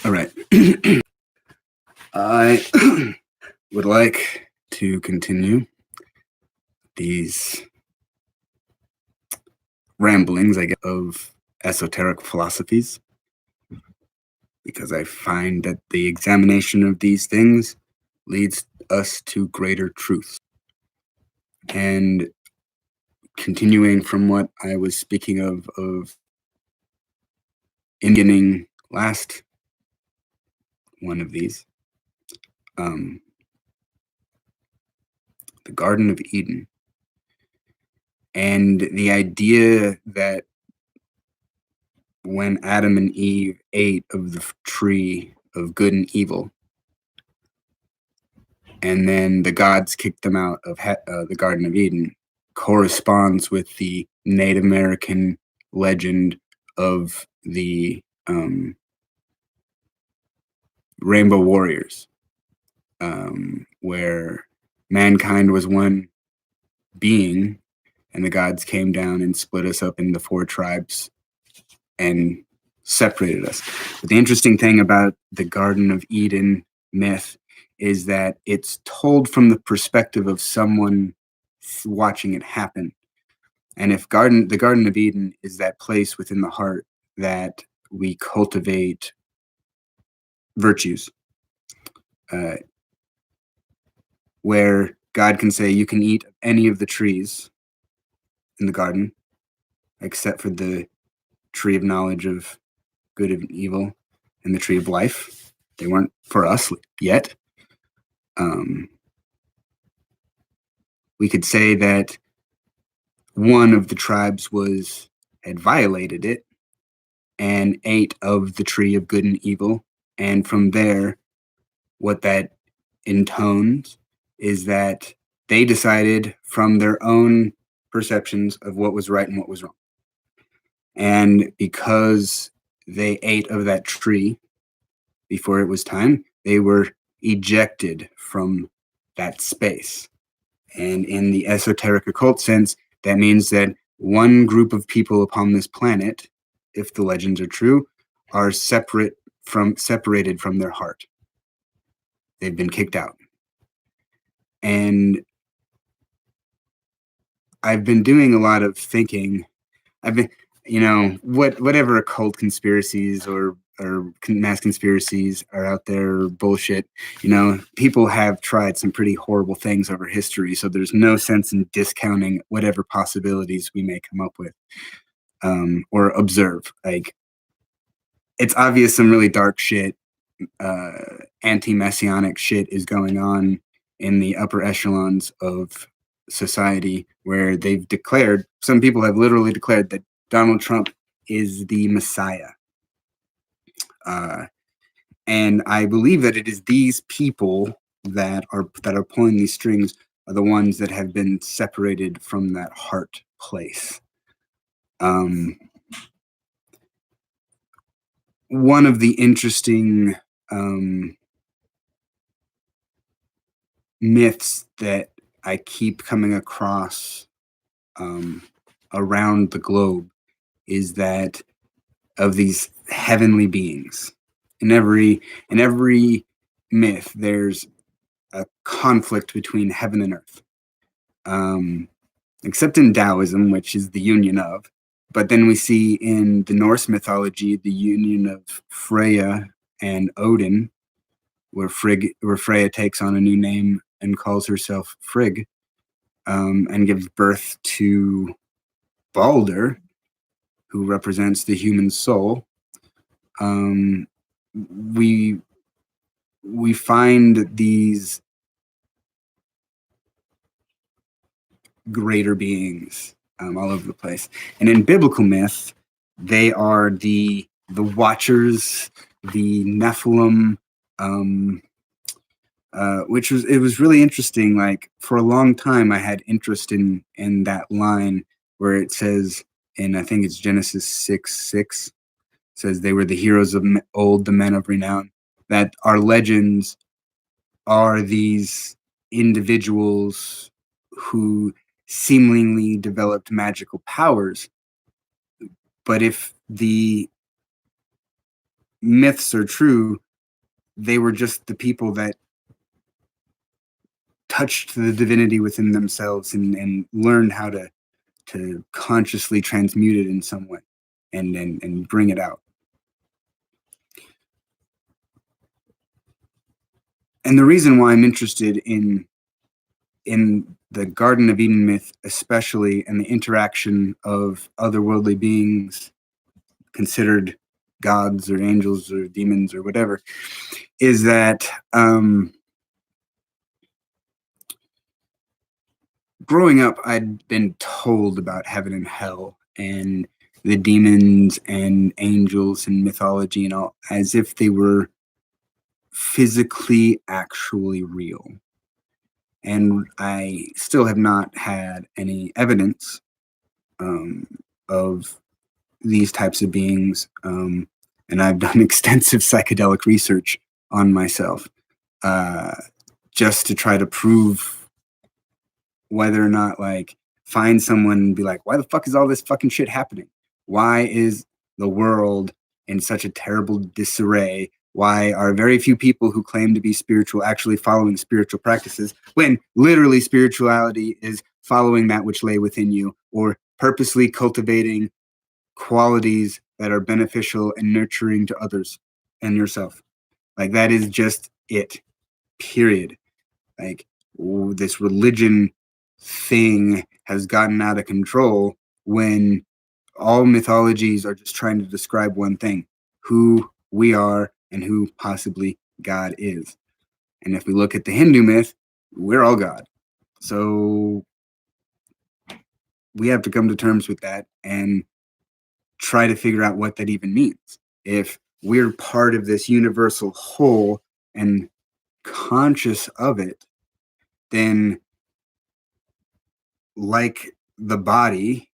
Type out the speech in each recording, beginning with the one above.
All right. I would like to continue these ramblings, I guess, of esoteric philosophies, because I find that the examination of these things leads us to greater truths. And continuing from what I was speaking of in the beginning last one of these, the Garden of Eden, and the idea that when Adam and Eve ate of the tree of good and evil, and then the gods kicked them out of the Garden of Eden, corresponds with the Native American legend of the Rainbow Warriors, where mankind was one being, and the gods came down and split us up into 4 tribes and separated us. But the interesting thing about the Garden of Eden myth is that it's told from the perspective of someone watching it happen. And if the Garden of Eden is that place within the heart that we cultivate virtues, where God can say, you can eat any of the trees in the garden, except for the tree of knowledge of good and evil and the tree of life. They weren't for us yet. We could say that one of the tribes had violated it and ate of the tree of good and evil. And from there, what that intones is that they decided from their own perceptions of what was right and what was wrong. And because they ate of that tree before it was time, they were ejected from that space. And in the esoteric occult sense, that means that one group of people upon this planet, if the legends are true, are separated from their heart. They've been kicked out. And I've been doing a lot of thinking. I've been, whatever occult conspiracies or mass conspiracies are out there, bullshit, people have tried some pretty horrible things over history. So there's no sense in discounting whatever possibilities we may come up with or observe. Like, it's obvious some really dark shit, anti-messianic shit is going on in the upper echelons of society, where some people have literally declared that Donald Trump is the Messiah. And I believe that it is these people that are pulling these strings are the ones that have been separated from that heart place. One of the interesting myths that I keep coming across around the globe is that of these heavenly beings. In every myth, there's a conflict between heaven and earth, except in Taoism, which is the union of. But then we see in the Norse mythology the union of Freya and Odin, where Freya takes on a new name and calls herself Frigg, and gives birth to Balder, who represents the human soul. We find these greater beings all over the place, and in biblical myth, they are the Watchers, the Nephilim, which was really interesting. Like, for a long time, I had interest in that line where it says in, I think it's Genesis 6:6, says they were the heroes of old, the men of renown. That our legends are these individuals who seemingly developed magical powers. But if the myths are true, they were just the people that touched the divinity within themselves and learned how to consciously transmute it in some way and bring it out. And the reason why I'm interested in the Garden of Eden myth, especially, and the interaction of otherworldly beings considered gods or angels or demons or whatever, is that growing up, I'd been told about heaven and hell and the demons and angels and mythology and all as if they were physically actually real. And I still have not had any evidence of these types of beings. And I've done extensive psychedelic research on myself just to try to prove whether or not, like, find someone and be like, why the fuck is all this fucking shit happening? Why is the world in such a terrible disarray? Why are very few people who claim to be spiritual actually following spiritual practices when literally spirituality is following that which lay within you, or purposely cultivating qualities that are beneficial and nurturing to others and yourself? Like, that is just it, period. Like, this religion thing has gotten out of control when all mythologies are just trying to describe one thing: who we are and who possibly God is. And if we look at the Hindu myth, we're all God. So we have to come to terms with that and try to figure out what that even means. If we're part of this universal whole and conscious of it, then, like the body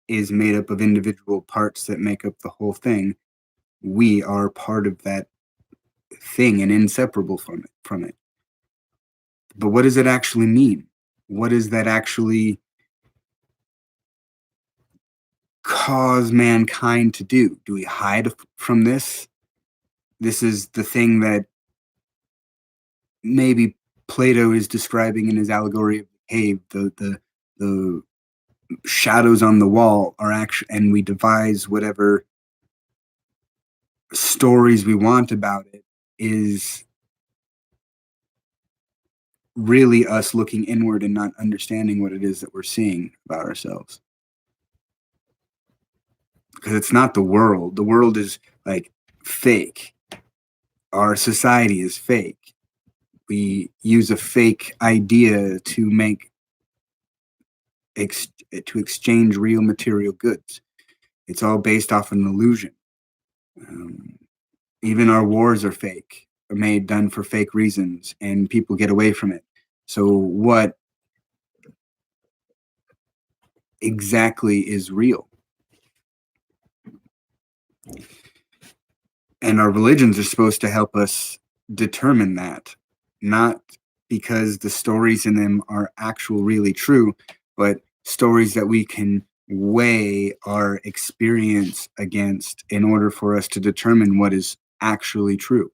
is made up of individual parts that make up the whole thing, we are part of that thing and inseparable from it. But what does it actually mean? What does that actually cause mankind to do? Do we hide from this? This is the thing that maybe Plato is describing in his allegory of the cave. The shadows on the wall are actually, and we devise whatever stories we want about it, is really us looking inward and not understanding what it is that we're seeing about ourselves. Because it's not the world. The world is, like, fake. Our society is fake. We use a fake idea to make to exchange real material goods. It's all based off an illusion. Even our wars are fake, are done for fake reasons, and people get away from it. So what exactly is real? And our religions are supposed to help us determine that, not because the stories in them are actual really true, but stories that we can weigh our experience against in order for us to determine what is actually true.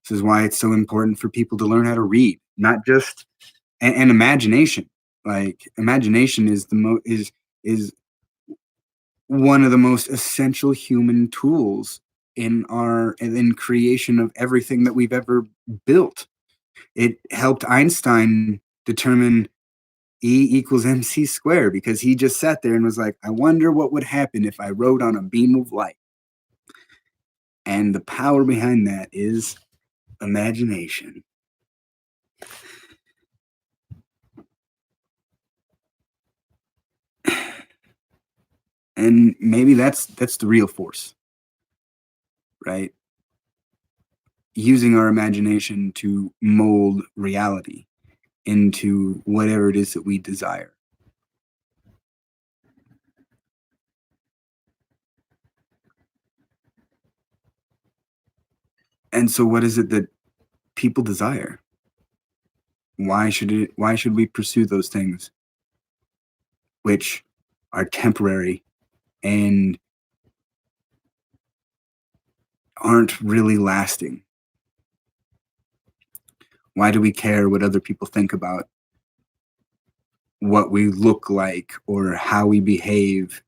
This is why it's so important for people to learn how to read, not just and imagination. Like, imagination is is one of the most essential human tools in creation of everything that we've ever built. It helped Einstein determine E equals mc squared because he just sat there and was like, I wonder what would happen if I wrote on a beam of light. And the power behind that is imagination. And maybe that's the real force, right? Using our imagination to mold reality into whatever it is that we desire. And so what is it that people desire? Why should we pursue those things which are temporary and aren't really lasting. Why do we care what other people think about what we look like or how we behave,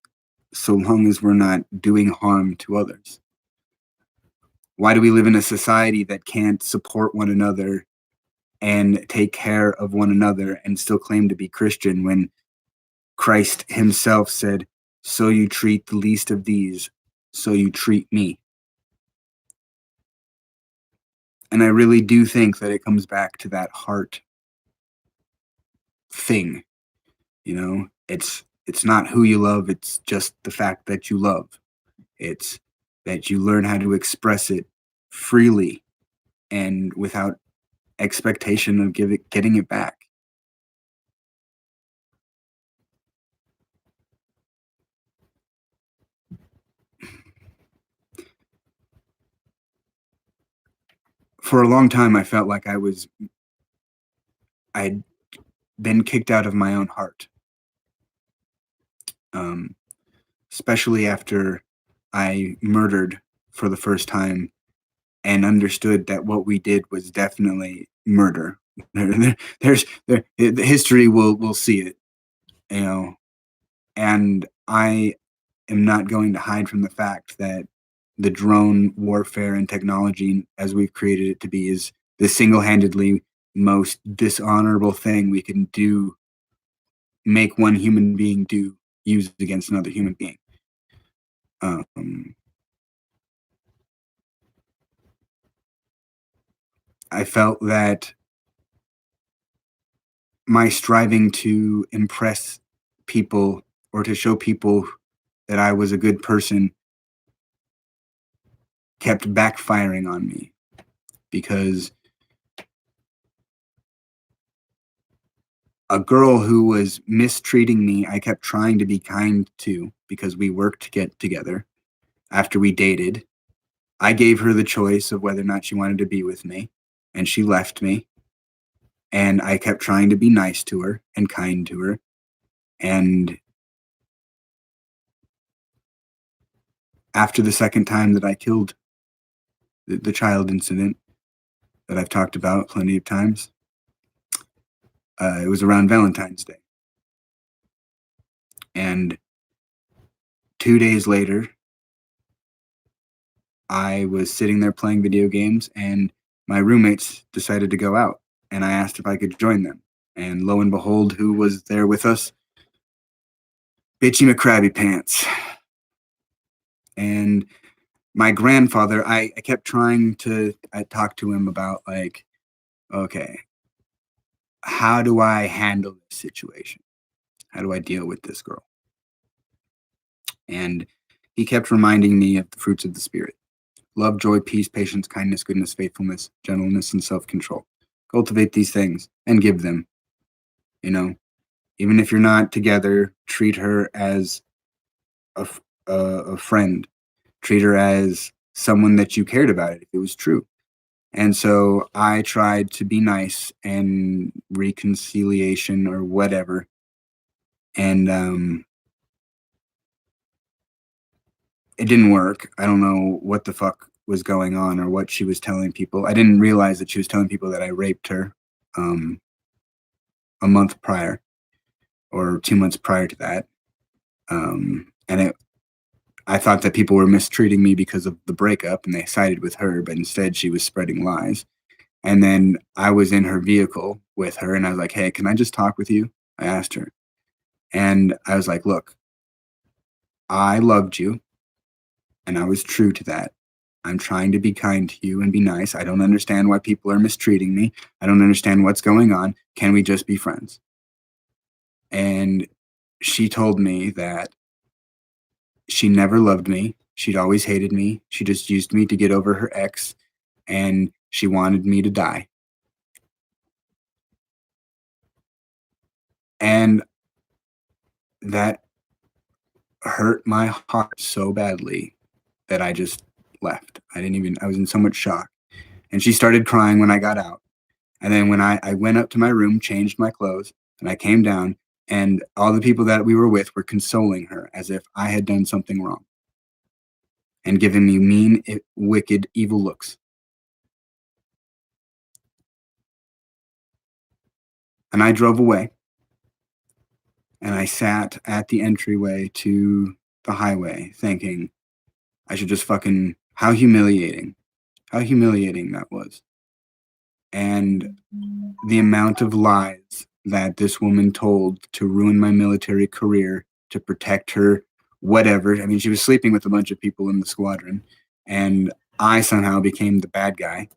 so long as we're not doing harm to others? Why do we live in a society that can't support one another and take care of one another and still claim to be Christian when Christ himself said, "So you treat the least of these, so you treat me"? And I really do think that it comes back to that heart thing. It's not who you love, it's just the fact that you love. It's that you learn how to express it freely and without expectation of getting it back. For a long time, I felt like I'd been kicked out of my own heart, um, especially after I murdered for the first time and understood that what we did was definitely murder. The history will see it, you know, and I am not going to hide from the fact that the drone warfare and technology, as we've created it to be, is the single-handedly most dishonorable thing we can do, make one human being do, use against another human being. Um, I felt that my striving to impress people or to show people that I was a good person kept backfiring on me because a girl who was mistreating me, I kept trying to be kind to because we worked to get together after we dated. I gave her the choice of whether or not she wanted to be with me, and she left me. And I kept trying to be nice to her and kind to her. And after the second time that I killed the child incident that I've talked about plenty of times, it was around Valentine's Day. And 2 days later, I was sitting there playing video games, and my roommates decided to go out. And I asked if I could join them. And lo and behold, who was there with us? Bitchy McCrabby Pants. And my grandfather, I kept trying to talk to him about, like, okay, how do I handle this situation? How do I deal with this girl? And he kept reminding me of the fruits of the Spirit: love, joy, peace, patience, kindness, goodness, faithfulness, gentleness, and self control. Cultivate these things and give them. You know, even if you're not together, treat her as a, a friend, treat her as someone that you cared about if it was true. And so I tried to be nice and reconciliation or whatever. And it didn't work. I don't know what the fuck was going on or what she was telling people. I didn't realize that she was telling people that I raped her um, a month prior or 2 months prior to that. I thought that people were mistreating me because of the breakup and they sided with her, but instead she was spreading lies. And then I was in her vehicle with her and I was like, "Hey, can I just talk with you?" I asked her. And I was like, "Look, I loved you and I was true to that. I'm trying to be kind to you and be nice. I don't understand why people are mistreating me. I don't understand what's going on. Can we just be friends?" And she told me that she never loved me. She'd always hated me. She just used me to get over her ex, and she wanted me to die. And that hurt my heart so badly that I just left. I was in so much shock. And she started crying when I got out. And then when I went up to my room, changed my clothes, and I came down, and all the people that we were with were consoling her as if I had done something wrong. and giving me mean, wicked, evil looks. And I drove away, and I sat at the entryway to the highway thinking, I should just fucking, how humiliating that was. And the amount of lies that this woman told to ruin my military career, to protect her, whatever. I mean, she was sleeping with a bunch of people in the squadron, and I somehow became the bad guy.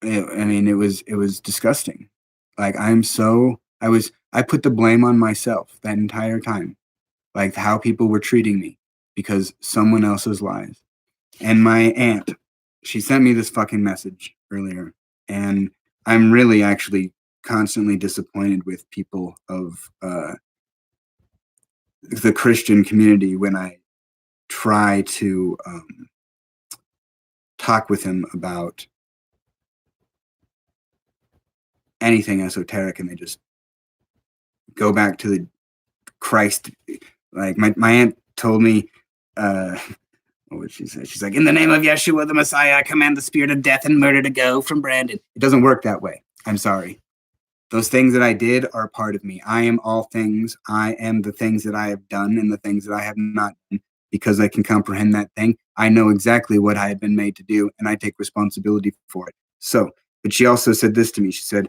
It was disgusting. Like, I put the blame on myself that entire time, like how people were treating me because someone else's lies. And my aunt, she sent me this fucking message earlier, and I'm really actually constantly disappointed with people of the Christian community when I try to talk with him about anything esoteric, and they just go back to the Christ. Like my aunt told me, what would she say? She's like, in the name of Yeshua, the Messiah, I command the spirit of death and murder to go from Brandon. It doesn't work that way. I'm sorry. Those things that I did are a part of me. I am all things. I am the things that I have done and the things that I have not done. Because I can comprehend that thing, I know exactly what I have been made to do, and I take responsibility for it. So, but she also said this to me. She said,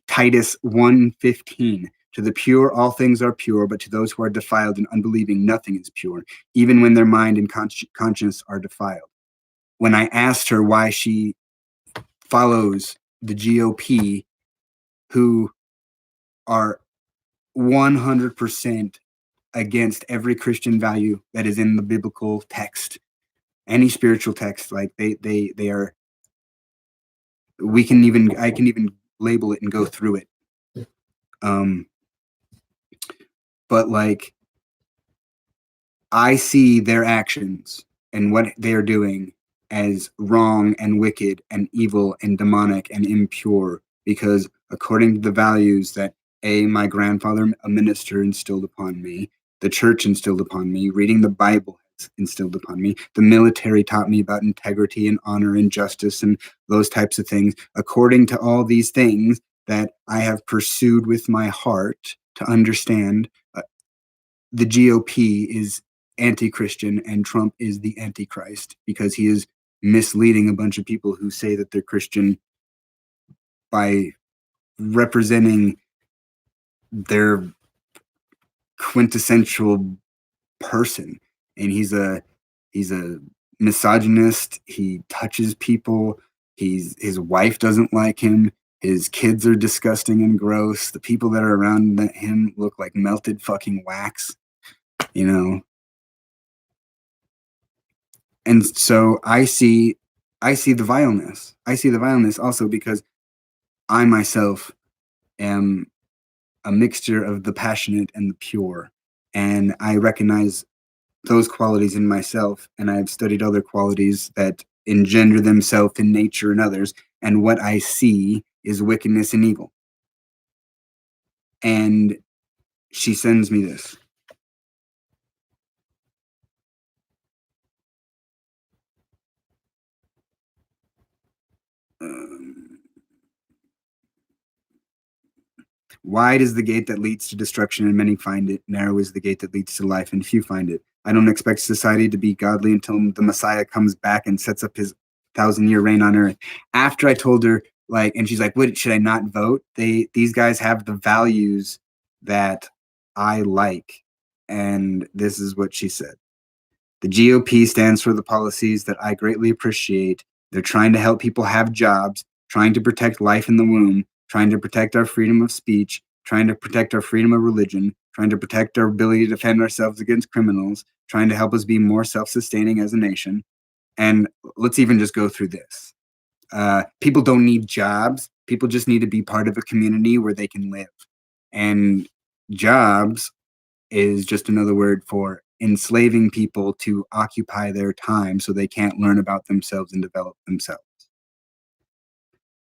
Titus 1:15, to the pure, all things are pure, but to those who are defiled and unbelieving, nothing is pure, even when their mind and conscience are defiled. When I asked her why she follows the GOP, who are 100% against every Christian value that is in the biblical text, any spiritual text, like they are, I can even label it and go through it. But like, I see their actions and what they are doing as wrong and wicked and evil and demonic and impure, because according to the values that my grandfather, a minister, instilled upon me, the church instilled upon me, reading the Bible has instilled upon me, the military taught me about integrity and honor and justice and those types of things. According to all these things that I have pursued with my heart to understand, the GOP is anti-Christian and Trump is the Antichrist, because he is misleading a bunch of people who say that they're Christian by representing their quintessential person. And he's a misogynist. He touches people. His wife doesn't like him. His kids are disgusting and gross. The people that are around him look like melted fucking wax, you know. And so I see the vileness. I see the vileness also because I myself am a mixture of the passionate and the pure. And I recognize those qualities in myself, and I've studied other qualities that engender themselves in nature and others. And what I see is wickedness and evil. And she sends me this. Wide is the gate that leads to destruction, and many find it. Narrow is the gate that leads to life, and few find it. I don't expect society to be godly until the Messiah comes back and sets up his 1,000-year reign on earth. After I told her, like, and she's like, "What, should I not vote?" These guys have the values that I like, and this is what she said. The GOP stands for the policies that I greatly appreciate. They're trying to help people have jobs, trying to protect life in the womb, trying to protect our freedom of speech, trying to protect our freedom of religion, trying to protect our ability to defend ourselves against criminals, trying to help us be more self-sustaining as a nation. And let's even just go through this. People don't need jobs. People just need to be part of a community where they can live. And jobs is just another word for enslaving people to occupy their time so they can't learn about themselves and develop themselves.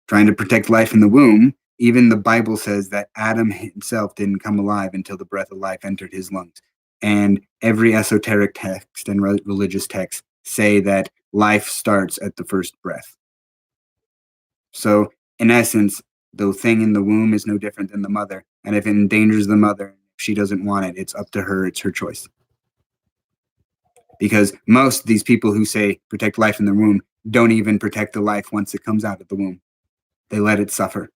Trying to protect life in the womb Even the Bible says that Adam himself didn't come alive until the breath of life entered his lungs. And every esoteric text and religious text say that life starts at the first breath. So, in essence, the thing in the womb is no different than the mother. And if it endangers the mother, if she doesn't want it, it's up to her. It's her choice. Because most of these people who say protect life in the womb don't even protect the life once it comes out of the womb. They let it suffer.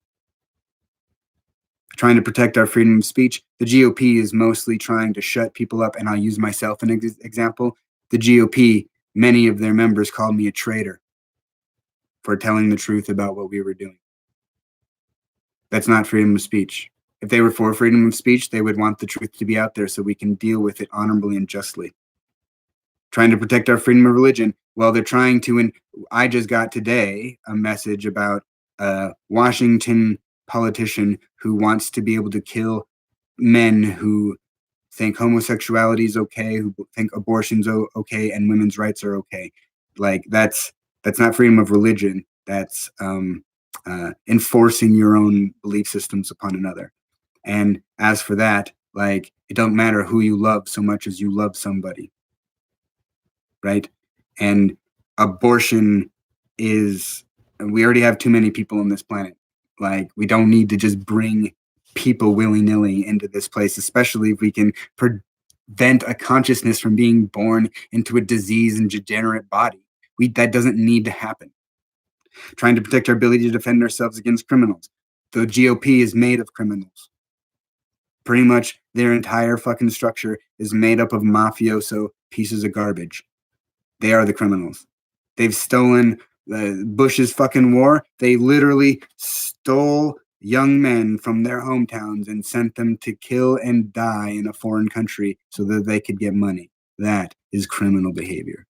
Trying to protect our freedom of speech, the GOP is mostly trying to shut people up. And I'll use myself as an example. The GOP, many of their members called me a traitor for telling the truth about what we were doing. That's not freedom of speech. If they were for freedom of speech, they would want the truth to be out there so we can deal with it honorably and justly. Trying to protect our freedom of religion, well, they're trying to, and I just got today a message about a Washington politician who wants to be able to kill men who think homosexuality is okay, who think abortion's okay, and women's rights are okay. Like that's not freedom of religion. That's enforcing your own belief systems upon another. And as for that, like it don't matter who you love so much as you love somebody, right? And abortion is, we already have too many people on this planet. Like we don't need to just bring people willy-nilly into this place, especially if we can prevent a consciousness from being born into a disease and degenerate body. That doesn't need to happen. Trying to protect our ability to defend ourselves against criminals. The GOP is made of criminals. Pretty much their entire fucking structure is made up of mafioso pieces of garbage. They are the criminals. They've stolen Bush's fucking war. They literally stole young men from their hometowns and sent them to kill and die in a foreign country so that they could get money. That is criminal behavior.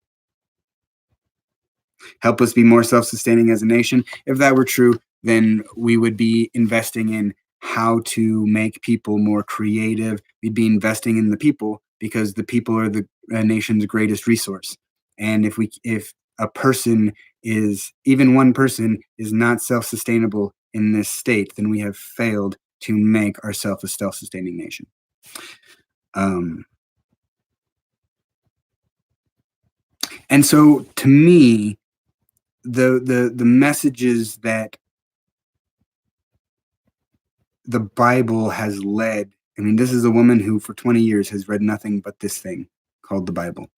Help us be more self-sustaining as a nation. If that were true, then we would be investing in how to make people more creative. We'd be investing in the people because the people are the nation's greatest resource. And if a person is, even one person is not self-sustainable in this state, then we have failed to make ourselves a self-sustaining nation. And so to me, the messages that the Bible has led, I mean, this is a woman who for 20 years has read nothing but this thing called the Bible.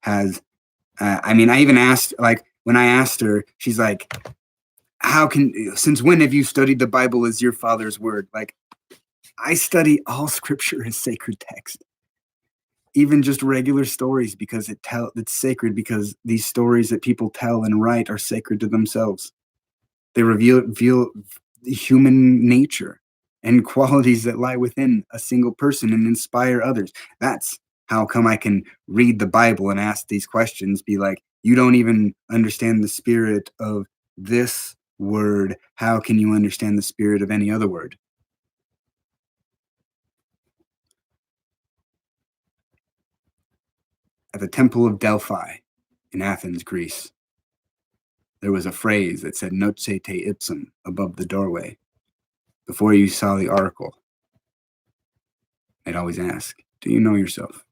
Has, I mean, I even asked, like, when I asked her, she's like, since when have you studied the Bible as your father's word? Like, I study all scripture as sacred text. Even just regular stories, because it's sacred, because these stories that people tell and write are sacred to themselves. They reveal human nature and qualities that lie within a single person and inspire others. That's how come I can read the Bible and ask these questions, be like, you don't even understand the spirit of this word. How can you understand the spirit of any other word? At the Temple of Delphi in Athens, Greece, there was a phrase that said "Noce te ipsum" above the doorway. Before you saw the oracle, I'd always ask, do you know yourself?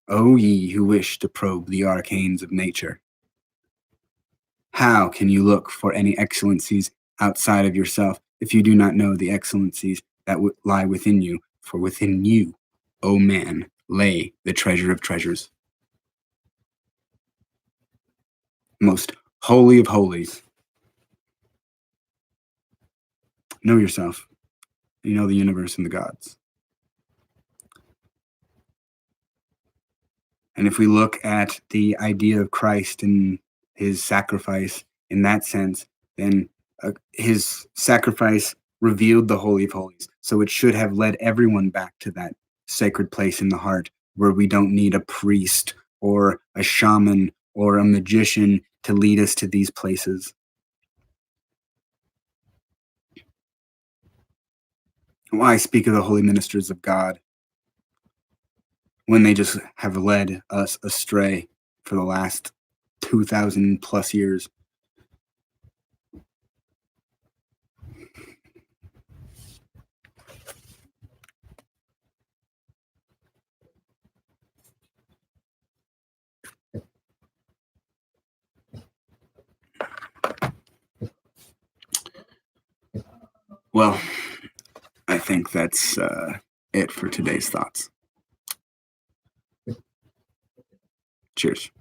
O ye who wish to probe the arcanes of nature, how can you look for any excellencies outside of yourself if you do not know the excellencies that lie within you? For within you, O man, lay the treasure of treasures. Most holy of holies. Know yourself. You know the universe and the gods. And if we look at the idea of Christ and his sacrifice in that sense, then his sacrifice revealed the Holy of Holies. So it should have led everyone back to that sacred place in the heart where we don't need a priest or a shaman or a magician to lead us to these places. Why speak of the holy ministers of God when they just have led us astray for the last 2,000 plus years? Well, I think that's it for today's thoughts. Cheers.